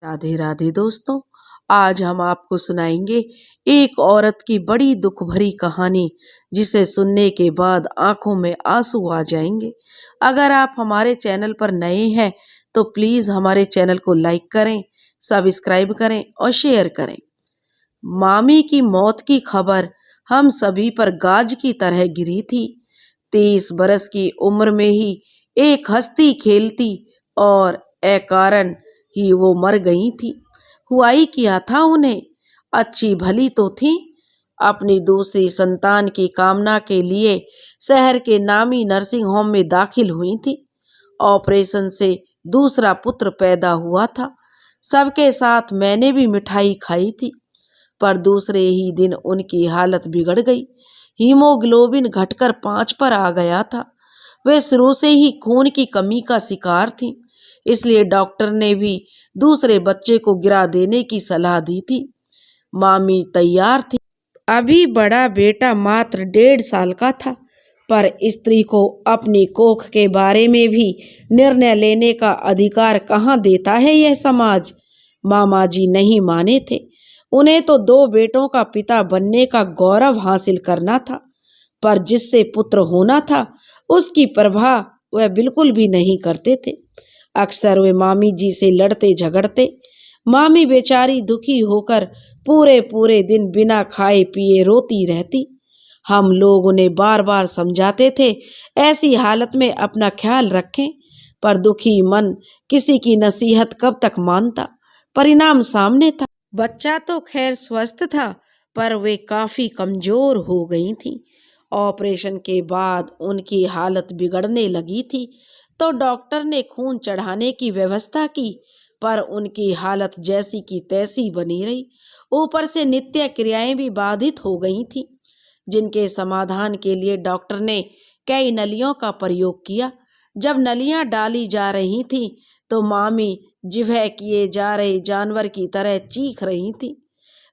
राधे राधे दोस्तों। आज हम आपको सुनाएंगे एक औरत की बड़ी दुख भरी कहानी, जिसे सुनने के बाद आंखों में आंसू आ जाएंगे। अगर आप हमारे चैनल पर नए हैं तो प्लीज हमारे चैनल को लाइक करें, सब्सक्राइब करें और शेयर करें। मामी की मौत की खबर हम सभी पर गाज की तरह गिरी थी। 30 बरस की उम्र में ही एक हंसती खेलती और अकारण ही वो मर गई थी। हुआ ही क्या था उन्हें, अच्छी भली तो थी। अपनी दूसरी संतान की कामना के लिए शहर के नामी नर्सिंग होम में दाखिल हुई थी। ऑपरेशन से दूसरा पुत्र पैदा हुआ था। सबके साथ मैंने भी मिठाई खाई थी, पर दूसरे ही दिन उनकी हालत बिगड़ गई। हीमोग्लोबिन घटकर 5 पर आ गया था। वे शुरू से ही खून की कमी का शिकार थी, इसलिए डॉक्टर ने भी दूसरे बच्चे को गिरा देने की सलाह दी थी। मामी तैयार थी। अभी बड़ा बेटा मात्र 1.5 साल का था, पर स्त्री को अपनी कोख के बारे में भी निर्णय लेने का अधिकार कहाँ देता है यह समाज। मामा जी नहीं माने थे। उन्हें तो 2 बेटों का पिता बनने का गौरव हासिल करना था, पर जिससे पुत्र होना था उसकी परवाह वह बिल्कुल भी नहीं करते थे। अक्सर वे मामी जी से लड़ते झगड़ते। मामी बेचारी दुखी होकर पूरे पूरे दिन बिना खाए पिए रोती रहती। हम लोग उन्हें बार बार समझाते थे ऐसी हालत में अपना ख्याल रखें, पर दुखी मन किसी की नसीहत कब तक मानता। परिणाम सामने था। बच्चा तो खैर स्वस्थ था, पर वे काफी कमजोर हो गई थी। ऑपरेशन के बाद उनकी हालत बिगड़ने लगी थी, तो डॉक्टर ने खून चढ़ाने की व्यवस्था की, पर उनकी हालत जैसी की तैसी बनी रही। ऊपर से नित्य क्रियाएं भी बाधित हो गई थी, जिनके समाधान के लिए डॉक्टर ने कई नलियों का प्रयोग किया। जब नलियां डाली जा रही थी तो मामी जिभे किए जा रहे जानवर की तरह चीख रही थी।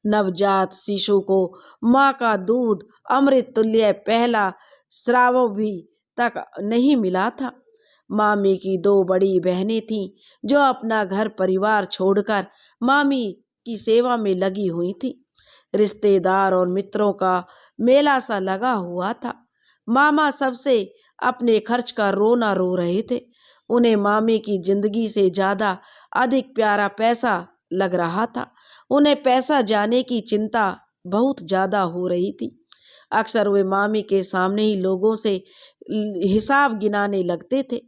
नवजात शिशु को माँ का दूध अमृत तुल्य पहला स्राव भी तक नहीं मिला था। मामी की 2 बड़ी बहनें थीं, जो अपना घर परिवार छोड़कर मामी की सेवा में लगी हुई थी। रिश्तेदार और मित्रों का मेला सा लगा हुआ था। मामा सबसे अपने खर्च का रोना रो रहे थे। उन्हें मामी की जिंदगी से ज्यादा अधिक प्यारा पैसा लग रहा था। उन्हें पैसा जाने की चिंता बहुत ज्यादा हो रही थी। अक्सर वे मामी के सामने ही लोगों से हिसाब गिनाने लगते थे।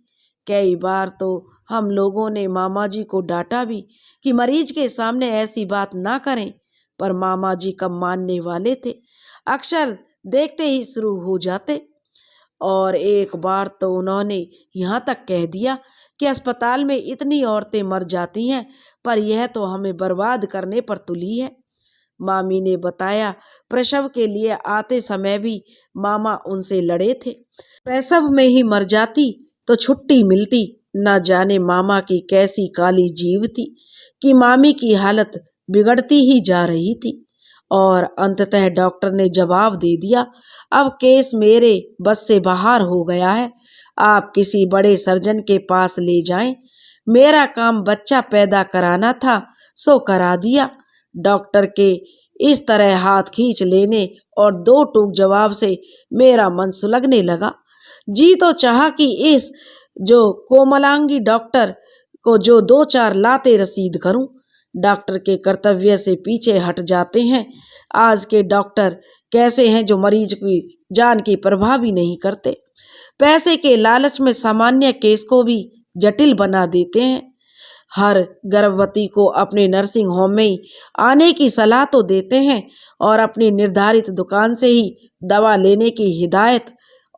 कई बार तो हम लोगों ने मामा जी को डांटा भी कि मरीज के सामने ऐसी बात ना करें, पर मामा जी कब मानने वाले थे। अक्सर देखते ही शुरू हो जाते। और एक बार तो उन्होंने यहाँ तक कह दिया कि अस्पताल में इतनी औरतें मर जाती हैं, पर यह तो हमें बर्बाद करने पर तुली है। मामी ने बताया, प्रसव के लिए आते समय भी मामा उनसे लड़े थे। प्रसव में ही मर जाती तो छुट्टी मिलती। न जाने मामा की कैसी काली जीव थी कि मामी की हालत बिगड़ती ही जा रही थी। और अंततः डॉक्टर ने जवाब दे दिया, अब केस मेरे बस से बाहर हो गया है। आप किसी बड़े सर्जन के पास ले जाएं। मेरा काम बच्चा पैदा कराना था, सो करा दिया। डॉक्टर के इस तरह हाथ खींच लेने और 2 टूक जवाब से मेरा मन सुलगने लगा। जी तो चाहा कि इस जो कोमलांगी डॉक्टर को जो 2-4 लाते रसीद करूं। डॉक्टर के कर्तव्य से पीछे हट जाते हैं। आज के डॉक्टर कैसे हैं जो मरीज की जान की परवाह भी नहीं करते। पैसे के लालच में सामान्य केस को भी जटिल बना देते हैं। हर गर्भवती को अपने नर्सिंग होम में ही आने की सलाह तो देते हैं, और अपनी निर्धारित दुकान से ही दवा लेने की हिदायत,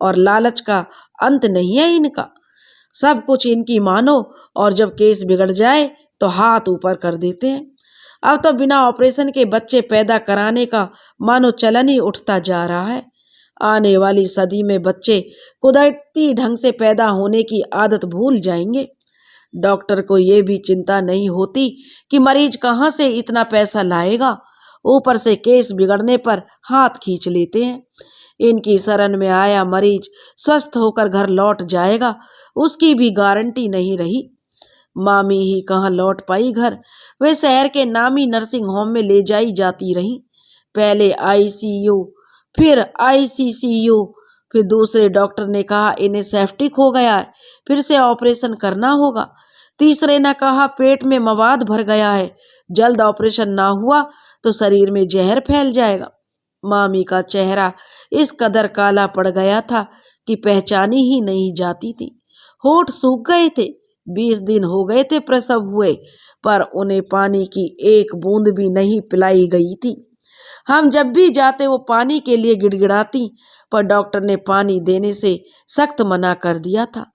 और लालच का अंत नहीं है इनका। सब कुछ इनकी मानो, और जब केस बिगड़ जाए तो हाथ ऊपर कर देते हैं। अब तो बिना ऑपरेशन के बच्चे पैदा कराने का मानो चलन ही उठता जा रहा है। आने वाली सदी में बच्चे कुदरती ढंग से पैदा होने की आदत भूल जाएंगे। डॉक्टर को ये भी चिंता नहीं होती कि मरीज कहाँ से इतना पैसा लाएगा। ऊपर से केस बिगड़ने पर हाथ खींच लेते हैं। इनकी शरण में आया मरीज स्वस्थ होकर घर लौट जाएगा, उसकी भी गारंटी नहीं रही। मामी ही कहाँ लौट पाई घर। वे शहर के नामी नर्सिंग होम में ले जाई जाती रहीं। पहले आईसीयू, फिर आईसीसीयू, फिर दूसरे डॉक्टर ने कहा इन्हें सेप्टिक हो गया है, फिर से ऑपरेशन करना होगा। तीसरे ने कहा पेट में मवाद भर गया है, जल्द ऑपरेशन ना हुआ तो शरीर में जहर फैल जाएगा। मामी का चेहरा इस कदर काला पड़ गया था कि पहचानी ही नहीं जाती थी। होठ सूख गए थे। 20 दिन हो गए थे प्रसव हुए, पर उन्हें पानी की एक बूंद भी नहीं पिलाई गई थी। हम जब भी जाते वो पानी के लिए गिड़गिड़ाती, पर डॉक्टर ने पानी देने से सख्त मना कर दिया था।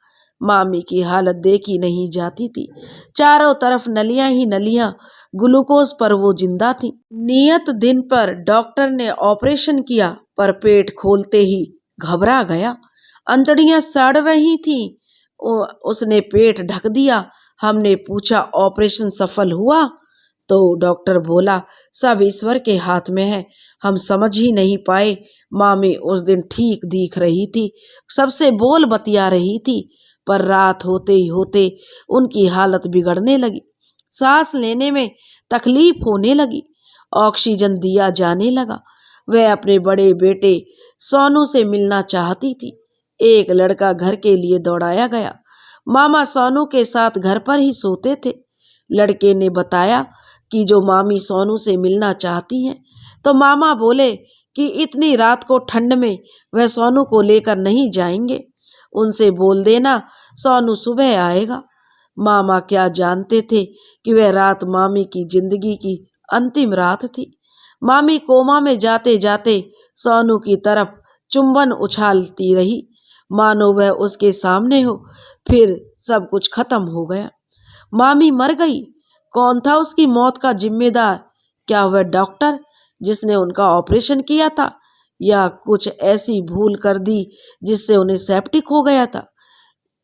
मामी की हालत देखी नहीं जाती थी। चारों तरफ नलियां ही नलियां, ग्लूकोज पर वो जिंदा थी। नियत दिन पर डॉक्टर ने ऑपरेशन किया, पर पेट खोलते ही घबरा गया। अंतड़ियां सड़ रही थी। उसने पेट ढक दिया। हमने पूछा ऑपरेशन सफल हुआ? तो डॉक्टर बोला सब ईश्वर के हाथ में है, हम समझ ही नहीं पाए। मामी उस दिन ठीक दिख रही थी, सबसे बोल बतिया रही थी, पर रात होते ही होते उनकी हालत बिगड़ने लगी। सांस लेने में तकलीफ होने लगी, ऑक्सीजन दिया जाने लगा। वह अपने बड़े बेटे सोनू से मिलना चाहती थी। एक लड़का घर के लिए दौड़ाया गया। मामा सोनू के साथ घर पर ही सोते थे। लड़के ने बताया कि जो मामी सोनू से मिलना चाहती हैं, तो मामा बोले कि इतनी रात को ठंड में वह सोनू को लेकर नहीं जाएंगे, उनसे बोल देना सोनू सुबह आएगा। मामा क्या जानते थे कि वह रात मामी की जिंदगी की अंतिम रात थी। मामी कोमा में जाते जाते सोनू की तरफ चुंबन उछालती रही, मानो वह उसके सामने हो। फिर सब कुछ खत्म हो गया। मामी मर गई। कौन था उसकी मौत का जिम्मेदार? क्या वह डॉक्टर जिसने उनका ऑपरेशन किया था, या कुछ ऐसी भूल कर दी जिससे उन्हें सेप्टिक हो गया था,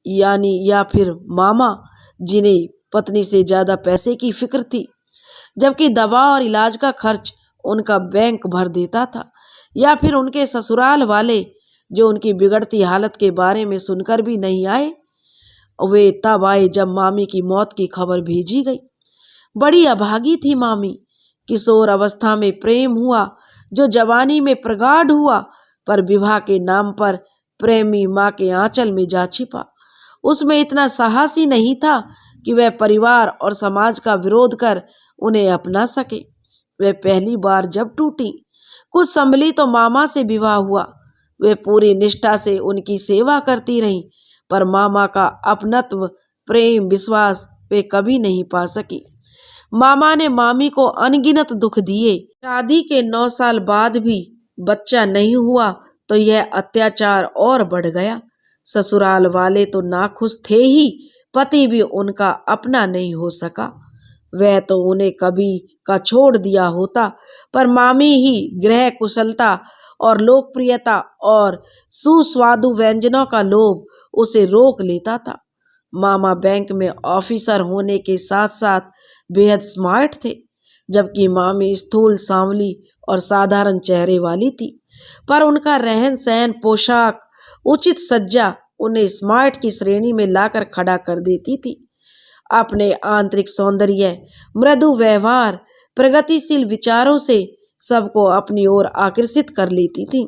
या फिर मामा जिन्हें पत्नी से ज्यादा पैसे की फिक्र थी, जबकि दवा और इलाज का खर्च उनका बैंक भर देता था, या फिर उनके ससुराल वाले जो उनकी बिगड़ती हालत के बारे में सुनकर भी नहीं आए। वे तब आए जब मामी की मौत की खबर भेजी गई। बड़ी अभागी थी मामी। किशोर अवस्था में प्रेम हुआ जो जवानी में प्रगाढ़ हुआ, पर विवाह के नाम पर प्रेमी माँ के आंचल में जा छिपा। उसमें इतना साहस ही नहीं था कि वह परिवार और समाज का विरोध कर उन्हें अपना सके। वह पहली बार जब टूटी, कुछ संभली तो मामा से विवाह हुआ। वे पूरी निष्ठा से उनकी सेवा करती रहीं, पर मामा का अपनत्व, प्रेम, विश्वास वे कभी नहीं पा सकी। मामा ने मामी को अनगिनत दुख दिए। शादी के 9 साल बाद भी बच्चा नहीं हुआ तो यह अत्याचार और बढ़ गया। ससुराल वाले तो नाखुश थे ही, पति भी उनका अपना नहीं हो सका। वह तो उन्हें कभी का छोड़ दिया होता, पर मामी ही गृह कुशलता और लोकप्रियता और सुस्वादु व्यंजनों का लोभ उसे रोक लेता था। मामा बैंक में ऑफिसर होने के साथ साथ बेहद स्मार्ट थे, जबकि मामी स्थूल, सांवली और साधारण चेहरे वाली थी, पर उनका रहन सहन, पोशाक, उचित सज्जा उन्हें स्मार्ट की श्रेणी में लाकर खड़ा कर देती थी। अपने आंतरिक सौंदर्य, मृदु व्यवहार, प्रगतिशील विचारों से सबको अपनी ओर आकर्षित कर लेती थी।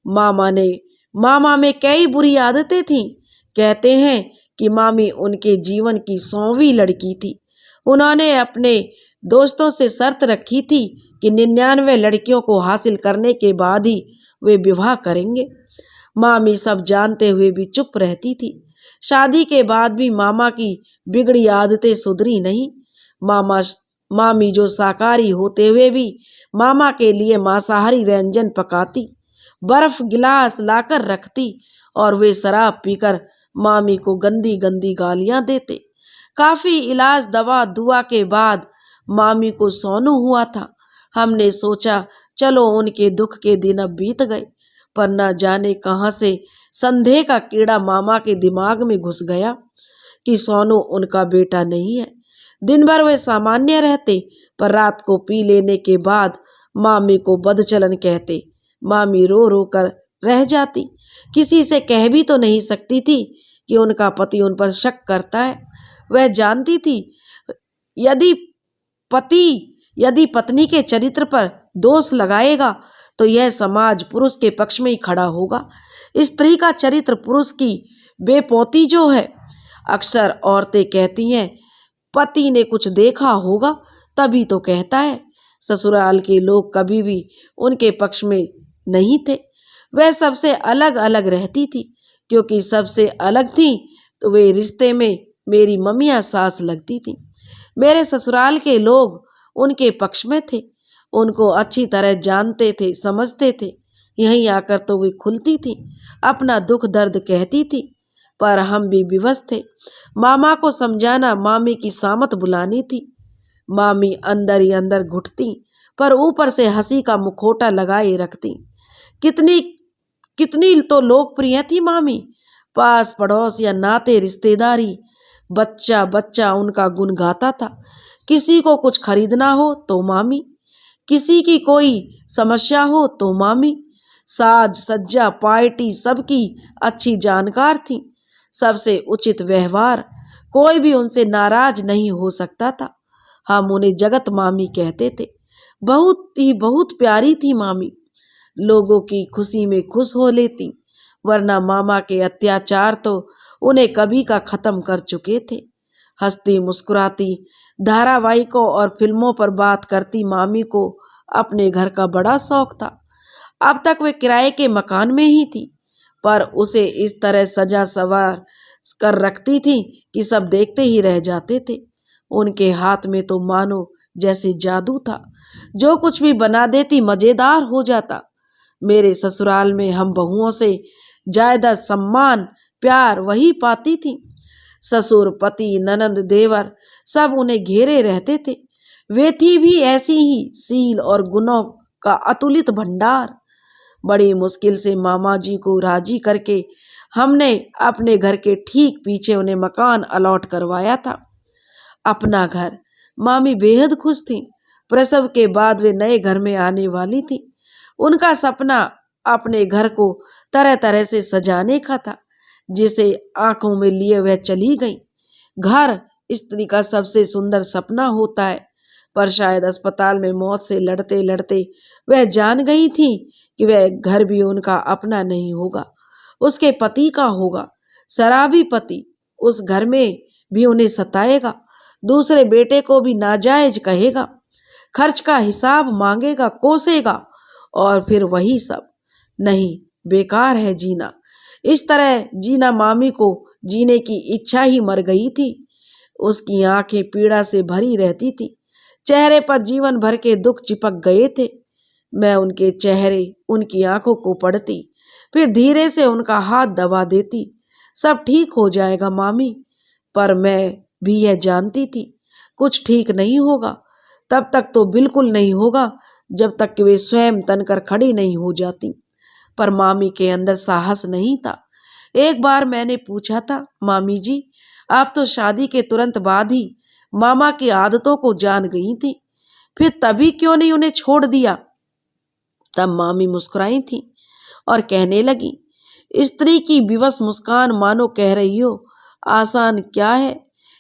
मामा में कई बुरी आदतें थीं। कहते हैं कि मामी उनके जीवन की 100वीं लड़की थी। उन्होंने अपने दोस्तों से शर्त रखी थी कि 99 लड़कियों को हासिल करने के बाद ही वे विवाह करेंगे। मामी सब जानते हुए भी चुप रहती थी। शादी के बाद भी मामा की बिगड़ी आदतें सुधरी नहीं। मामी जो शाकाहारी होते हुए भी मामा के लिए मांसाहारी व्यंजन पकाती, बर्फ गिलास लाकर रखती, और वे शराब पीकर मामी को गंदी गंदी गालियां देते। काफी इलाज, दवा दुआ के बाद मामी को सोनू हुआ था। हमने सोचा चलो उनके दुख के दिन अब बीत गए, पर न जाने कहां से संदेह का कीड़ा मामा के दिमाग में घुस गया कि सोनू उनका बेटा नहीं है। दिन भर वे सामान्य रहते, पर रात को पी लेने के बाद मामी को बदचलन कहते। मामी रो रो कर रह जाती। किसी से कह भी तो नहीं सकती थी कि उनका पति उन पर शक करता है। वह जानती थी यदि यदि पत्नी के चरित्र पर दोष लगाएगा तो यह समाज पुरुष के पक्ष में ही खड़ा होगा। स्त्री का चरित्र पुरुष की बेपौती जो है। अक्सर औरतें कहती हैं पति ने कुछ देखा होगा तभी तो कहता है। ससुराल के लोग कभी भी उनके पक्ष में नहीं थे। वह सबसे अलग अलग रहती थी, क्योंकि सबसे अलग थी तो वे रिश्ते में मेरी मम्मियाँ सास लगती थी। मेरे ससुराल के लोग उनके पक्ष में थे, उनको अच्छी तरह जानते थे, समझते थे। यहीं आकर तो वे खुलती थी, अपना दुख दर्द कहती थी, पर हम भी विवश थे। मामा को समझाना मामी की सामत बुलानी थी। मामी अंदर ही अंदर घुटती, पर ऊपर से हंसी का मुखौटा लगाए रखती। कितनी कितनी तो लोकप्रिय थी मामी। पास पड़ोस या नाते रिश्तेदारी बच्चा बच्चा उनका गुण गाता था। किसी को कुछ खरीदना हो तो मामी, किसी की कोई समस्या हो तो मामी। साज सज्जा पार्टी सबकी अच्छी जानकार थी, सबसे उचित व्यवहार, कोई भी उनसे नाराज नहीं हो सकता था। हम उन्हें जगत मामी कहते थे। बहुत प्यारी थी मामी। लोगों की खुशी में खुश हो लेती, वरना मामा के अत्याचार तो उन्हें कभी का खत्म कर चुके थे। हंसती मुस्कुराती धारावाहिकों और फिल्मों पर बात करती मामी को अपने घर का बड़ा शौक था। अब तक वे किराए के मकान में ही थी, पर उसे इस तरह सजा सवार कर रखती थी कि सब देखते ही रह जाते थे। उनके हाथ में तो मानो जैसे जादू था, जो कुछ भी बना देती मजेदार हो जाता। मेरे ससुराल में हम बहुओं से ज्यादा सम्मान प्यार वही पाती थी। ससुर पति ननंद देवर सब उन्हें घेरे रहते थे। वे थी भी ऐसी ही सील और गुणों का अतुलित भंडार। बड़ी मुश्किल से मामा जी को राजी करके हमने अपने घर के ठीक पीछे उन्हें मकान अलॉट करवाया था, अपना घर। मामी बेहद खुश थी। प्रसव के बाद वे नए घर में आने वाली थी। उनका सपना अपने घर को तरह तरह से सजाने का था, जिसे आंखों में लिए वह चली गई। घर स्त्री का सबसे सुंदर सपना होता है, पर शायद अस्पताल में मौत से लड़ते लड़ते वह जान गई थी कि वह घर भी उनका अपना नहीं होगा, उसके पति का होगा। शराबी पति उस घर में भी उन्हें सताएगा, दूसरे बेटे को भी नाजायज कहेगा, खर्च का हिसाब मांगेगा, कोसेगा, और फिर वही सब। नहीं, बेकार है जीना। इस तरह जीना मामी को जीने की इच्छा ही मर गई थी। उसकी आंखें पीड़ा से भरी रहती थी, चेहरे पर जीवन भर के दुख चिपक गए थे। मैं उनके चेहरे उनकी आंखों को पढ़ती, फिर धीरे से उनका हाथ दबा देती। सब ठीक हो जाएगा मामी। पर मैं भी यह जानती थी कुछ ठीक नहीं होगा। तब तक तो बिल्कुल नहीं होगा जब तक कि वे स्वयं तनकर खड़ी नहीं हो जाती। पर मामी के अंदर साहस नहीं था। एक बार मैंने पूछा था, मामी जी आप तो शादी के तुरंत बाद ही मामा की आदतों को जान गई थी, फिर तभी क्यों नहीं उन्हें छोड़ दिया? तब मामी मुस्कुराई थी और कहने लगी, स्त्री की विवश मुस्कान मानो कह रही हो आसान क्या है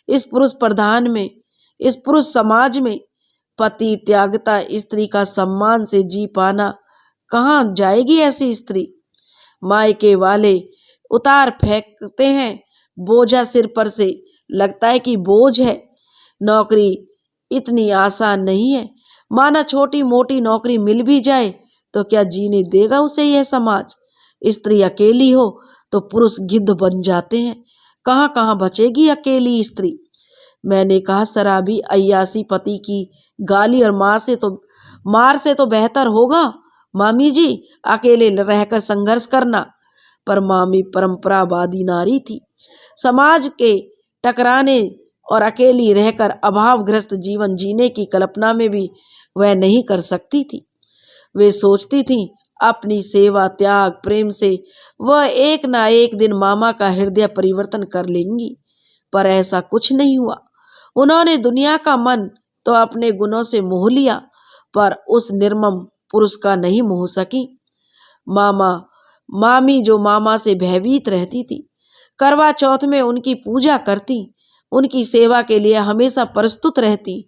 इस पुरुष समाज में। पति त्यागता स्त्री का सम्मान से जी पाना कहाँ जाएगी ऐसी स्त्री। मायके वाले उतार फेंकते हैं बोझा सिर पर से, लगता है कि बोझ है। नौकरी इतनी आसान नहीं है। माना छोटी मोटी नौकरी मिल भी जाए तो क्या जीने देगा उसे यह समाज। स्त्री अकेली हो तो पुरुष गिद्ध बन जाते हैं, कहाँ कहाँ बचेगी अकेली स्त्री। मैंने कहा, शराबी अय्यासी पति की गाली और मार से तो बेहतर होगा मामी जी अकेले रहकर संघर्ष करना। पर मामी परंपरावादी नारी थी। समाज के टकराने और अकेली रहकर अभावग्रस्त जीवन जीने की कल्पना में भी वह नहीं कर सकती थी। वे सोचती थी अपनी सेवा त्याग प्रेम से वह एक ना एक दिन मामा का हृदय परिवर्तन कर लेंगी, पर ऐसा कुछ नहीं हुआ। उन्होंने दुनिया का मन तो अपने गुणों से मोह लिया, पर उस निर्मम पुरुष का नहीं मोह सकी। मामी जो मामा से भयभीत रहती थी, करवा चौथ में उनकी पूजा करती, उनकी सेवा के लिए हमेशा प्रस्तुत रहती,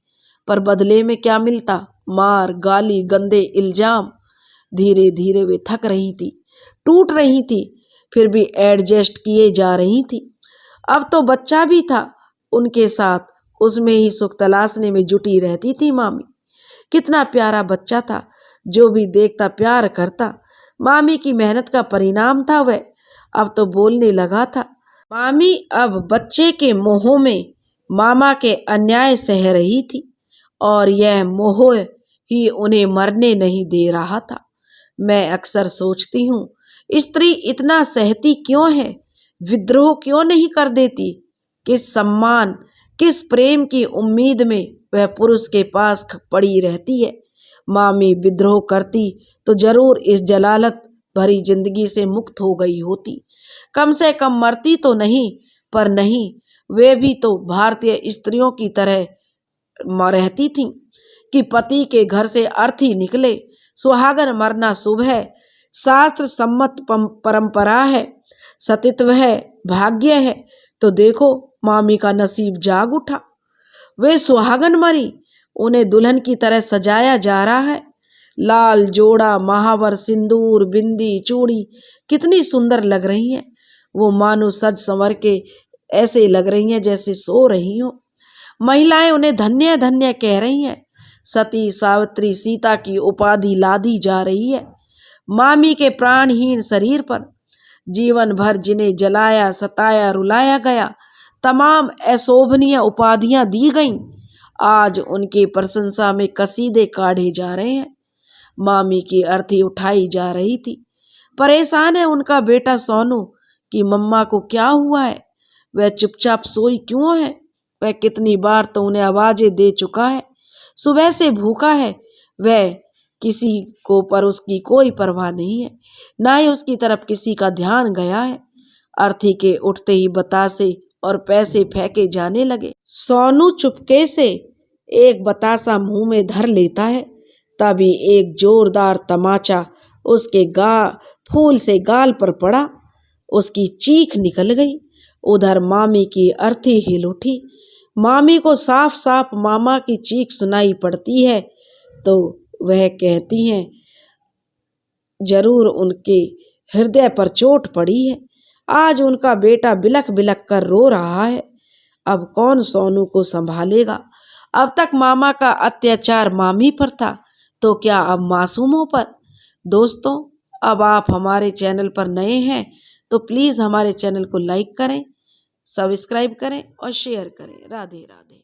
पर बदले में क्या मिलता? मार, गाली, गंदे इल्जाम। धीरे धीरे वे थक रही थी, टूट रही थी, फिर भी एडजस्ट किए जा रही थी। अब तो बच्चा भी था उनके साथ, उसमें ही सुख तलाशने में जुटी रहती थी मामी। कितना प्यारा बच्चा था, जो भी देखता प्यार करता। मामी की मेहनत का परिणाम था वह। अब तो बोलने लगा था। मामी अब बच्चे के मोह में मामा के अन्याय सह रही थी, और यह मोह ही उन्हें मरने नहीं दे रहा था। मैं अक्सर सोचती हूँ, स्त्री इतना सहती क्यों है? विद्रोह क्यों नहीं कर देती? किस सम्मान, किस प्रेम की उम्मीद में वह पुरुष के पास पड़ी रहती है? मामी विद्रोह करती तो जरूर इस जलालत भरी जिंदगी से मुक्त हो गई होती। कम से कम मरती तो नहीं, पर नहीं, वे भी तो भारतीय स्त्रियों की तरह रहती थीं कि पति के घर से अर्थी निकले। सुहागन मरना शुभ है, शास्त्र सम्मत परंपरा है, सतीत्व है, भाग्य है। तो देखो, मामी का नसीब जाग उठा। वे सुहागन मरी, उन्हें दुल्हन की तरह सजाया जा रहा है। लाल जोड़ा, महावर, सिंदूर, बिंदी, चूड़ी कितनी सुंदर लग रही हैं। वो मानो सज संवर के ऐसे लग रही हैं जैसे सो रही हो। महिलाएं उन्हें धन्य धन्य कह रही हैं। सती, सावित्री, सीता की उपाधि लादी जा रही है मामी के प्राणहीन शरीर पर। जीवन भर जिन्हें जलाया, सताया, रुलाया गया, तमाम अशोभनीय उपाधियां दी गईं, आज उनकी प्रशंसा में कसीदे काढ़े जा रहे हैं। मामी की अर्थी उठाई जा रही थी। परेशान है उनका बेटा सोनू कि मम्मा को क्या हुआ है, वह चुपचाप सोई क्यों है। वह कितनी बार तो उन्हें आवाजें दे चुका है, सुबह से भूखा है वह किसी को, पर उसकी कोई परवाह नहीं है, ना ही उसकी तरफ किसी का ध्यान गया है। अर्थी के उठते ही बतासे और पैसे फेंके जाने लगे। सोनू चुपके से एक बतासा मुंह में धर लेता है, तभी एक जोरदार तमाचा उसके फूल से गाल पर पड़ा। उसकी चीख निकल गई। उधर मामी की अर्थी हिल उठी। मामी को साफ साफ मामा की चीख सुनाई पड़ती है, तो वह कहती हैं, जरूर उनके हृदय पर चोट पड़ी है। आज उनका बेटा बिलख बिलख कर रो रहा है। अब कौन सोनू को संभालेगा? अब तक मामा का अत्याचार मामी पर था, तो क्या अब मासूमों पर? दोस्तों, अब आप हमारे चैनल पर नए हैं तो प्लीज़ हमारे चैनल को लाइक करें, सब्सक्राइब करें और शेयर करें। राधे राधे।